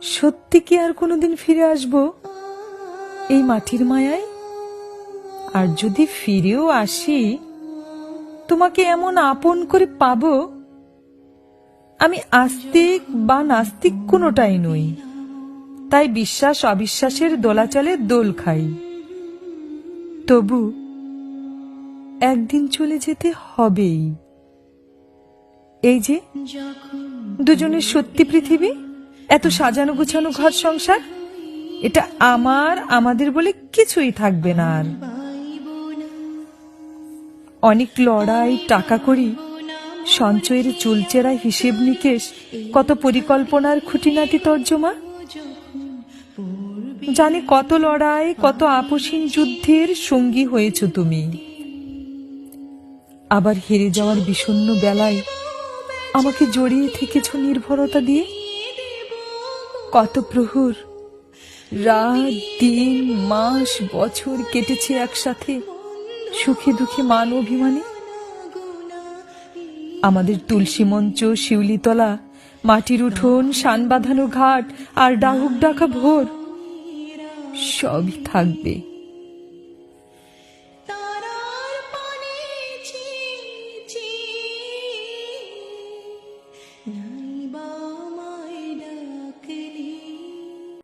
সত্যি কি আর কোনোদিন ফিরে আসব এই মাটির মায়ায়? আর যদি ফিরেও আসি, তোমাকে এমন আপন করে পাবো, আমি আস্তিক বা নাস্তিক কোনোটাই নই, তাই বিশ্বাস অবিশ্বাসের দোলাচলে দোল খাই। তবু একদিন চলে যেতে হবেই। এই যে দুজনের সত্যি পৃথিবী, এত সাজানো গুছানো ঘর সংসার, এটা আমাদের বলে কিছুই থাকবে না আর। অনেক লড়াই, টাকা করি, সঞ্চয়ের চুলচেরা হিসেব নিকেশ, কত পরিকল্পনার খুঁটিনাটি তর্জমা। জানি কত লড়াই, কত আপসীন যুদ্ধের সঙ্গী হয়েছ তুমি। আবার হেরে যাওয়ার বিষণ্ণ বেলায় আমাকে জড়িয়ে থেকেছ নির্ভরতা দিয়ে। কত প্রহর, রাত, দিন, মাস, বছর কেটেছে একসাথে, সুখে দুঃখে মান অভিমানে। আমাদের তুলসী মঞ্চ, শিউলিতলা, মাটির উঠোন, শান বাঁধানো ঘাট আর ডাহুক ডাকা ভোর সবই থাকবে।